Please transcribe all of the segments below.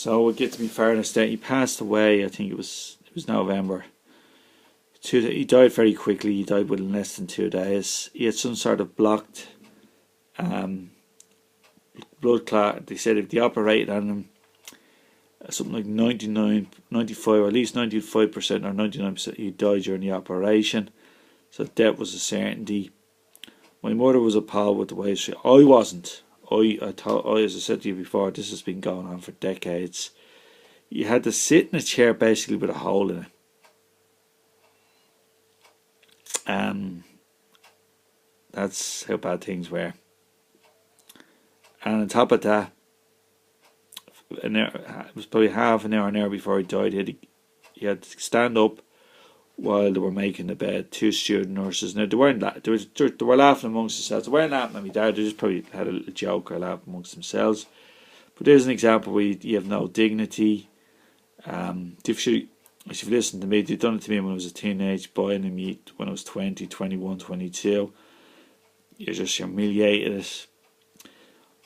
So we'll get to be fairness that he passed away. I think it was November. He died very quickly. He died within less than 2 days. He had some sort of blocked blood clot. They said if they operated on him, something like 95, or at least 95% or 99%, he died during the operation. So death was a certainty. My mother was appalled with the way I wasn't. As I said to you before, this has been going on for decades. You had to sit in a chair basically with a hole in it. That's how bad things were. And on top of that, it was probably half an hour before he died. He had to stand up while they were making the bed. 2 student nurses. Now they were laughing amongst themselves. They weren't laughing at me dad. They just probably had a little joke or laugh amongst themselves. But there's an example where you have no dignity. If you've listened to me, they've done it to me when I was a teenage boy, and me when I was 20, 21, 22. You're just humiliated.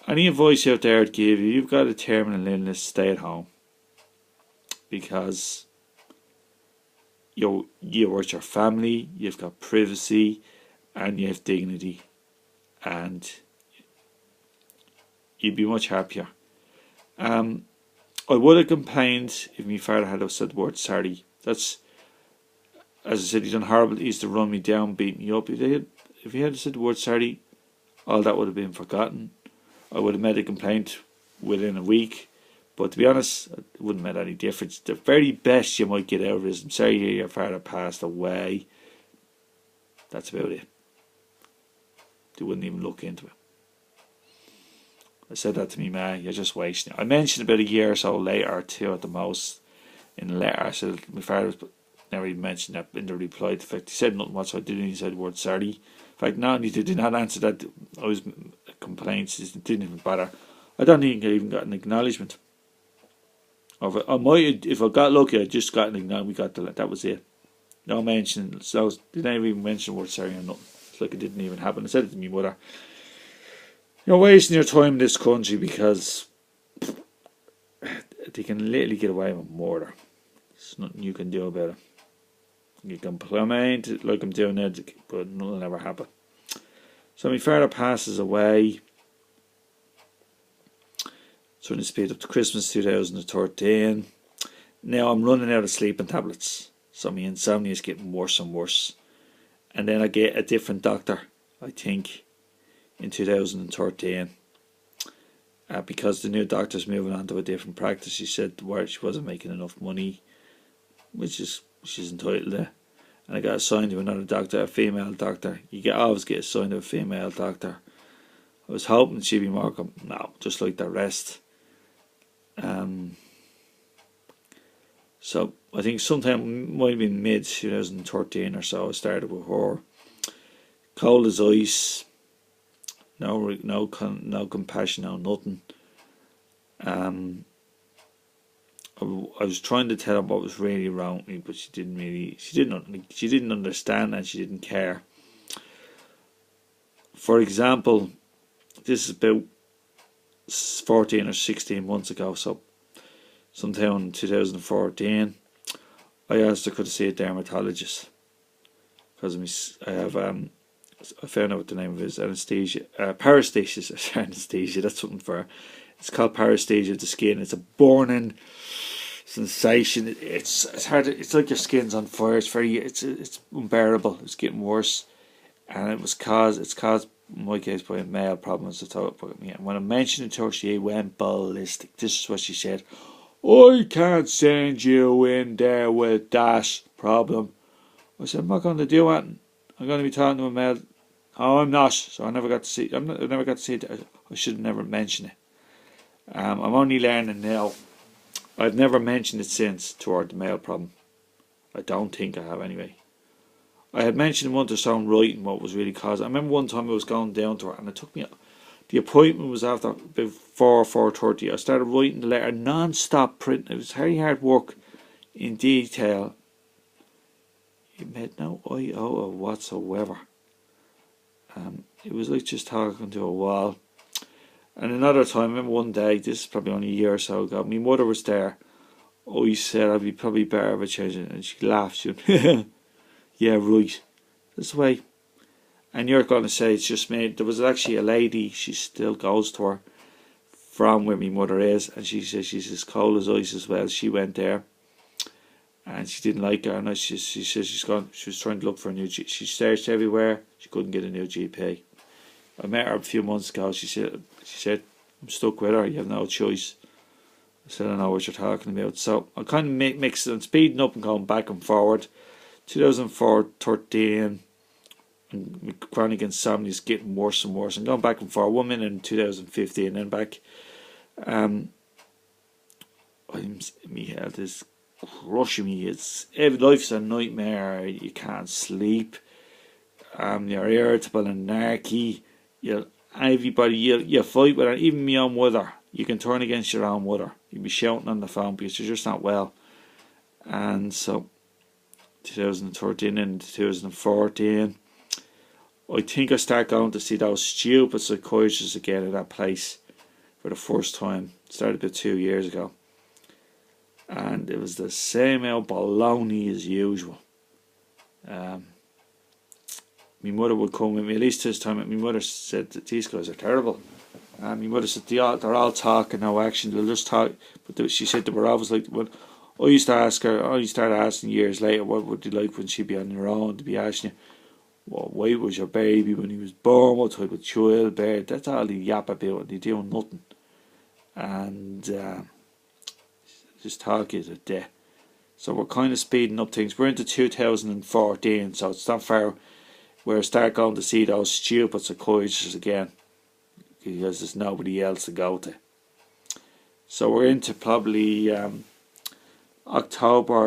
Any advice out there I'd give you, you've got a terminal illness, stay at home. Because you're with your family, you've got privacy, and you have dignity. And you'd be much happier. I would have complained if my father had said the word sorry. That's, as I said, he's done horrible. He used to run me down, beat me up. If he had said the word sorry, all that would have been forgotten. I would have made a complaint within a week. But to be honest, it wouldn't make any difference. The very best you might get out of it is, I'm sorry your father passed away. That's about it. They wouldn't even look into it. I said that to me, man, you're just wasting it. I mentioned about a year or so later, or 2 at the most, in the letter. I said, my father never even mentioned that in the reply. In fact, he said nothing whatsoever. I didn't even say the word sorry. In fact, not only did he not answer that, I was complaints, it didn't even bother. I don't think I even got an acknowledgement. If I got lucky, I just got an acknowledgement. That was it. No mention. So didn't even mention the word sorry or nothing. It's like it didn't even happen. I said it to my mother. You're wasting your time in this country because they can literally get away with murder. There's nothing you can do about it. You can plummet it like I'm doing now, but nothing will ever happen. So my father passes away. So to speed up to Christmas 2013. Now I'm running out of sleeping tablets. So my insomnia is getting worse and worse. And then I get a different doctor, I think, in 2013. Because the new doctor's moving on to a different practice. She said she wasn't making enough money, which she's entitled to. And I got assigned to another doctor, a female doctor. You always get assigned to a female doctor. I was hoping she'd be more just like the rest. So I think sometime, might have been mid 2013 or so, I started with her. Cold as ice. No compassion, no nothing. I was trying to tell her what was really wrong with me, but she didn't understand, and she didn't care. For example, this is about 14 or 16 months ago, so sometime in 2014, I asked her could I see a dermatologist, because I found out what the name of it is, anesthesia, paresthesia, anesthesia, that's something for, it's called paresthesia of the skin. It's a burning sensation. It's hard. It's like your skin's on fire. It's unbearable. It's getting worse, and it's caused in my case by a male problem. And when I mentioned it to her, she went ballistic. This is what she said: "I can't send you in there with that problem." I said, "I'm not going to do it. I'm going to be talking to a male." "Oh, I'm not." So I never got to see. I never got to see it. I should have never mentioned it. I'm only learning now. I've never mentioned it since toward the male problem. I don't think I have anyway. I had mentioned once or so in writing what was really causing. I remember one time I was going down to her, and it took me. The appointment was after about 4:30. I started writing the letter non-stop print. It was very hard work in detail. It made no iota whatsoever. It was like just talking to a wall. And another time, I remember one day, this is probably only a year or so ago, my mother was there. I said I'd be probably better if I changed it, and she laughed. She went, yeah, right. That's the way. And you're going to say it's just me. There was actually a lady, she still goes to her, from where my mother is, and she says she's as cold as ice as well. She went there, and she didn't like her, and she says she was trying to look for a new GP. She searched everywhere, she couldn't get a new GP. I met her a few months ago. She said I'm stuck with her. You have no choice. I said I know what you're talking about. So I kind of mixed it and speeding up and going back and forward. 2013, and my chronic insomnia is getting worse and worse. And going back and forward. 1 minute in 2015, and then back. My health is crushing me. Life's a nightmare. You can't sleep. You're irritable and narky. Everybody you fight with her. Even my own mother. You can turn against your own mother. You'll be shouting on the phone because you're just not well. And so 2013 and 2014, I think I start going to see those stupid psychiatrists again at that place for the first time. It started about 2 years ago. And it was the same old baloney as usual. My mother would come with me, at least this time. My mother said that these guys are terrible. My mother said they're all talk and no action. They'll just talk. But she said they were always like, well, I used to ask her, I started asking years later, what would you like when she'd be on her own, to be asking you, what weight was your baby when he was born, what type of child birth. That's all they yap about, and they do nothing. And just talk you to death. So we're kind of speeding up things. We're into 2014, so it's not far where I start going to see those stupid psychiatrists again, because there's nobody else to go to. So we're into probably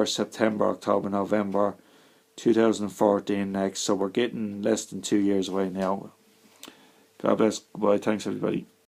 September, October, November 2014 next. So we're getting less than 2 years away now. God bless. Goodbye. Thanks everybody.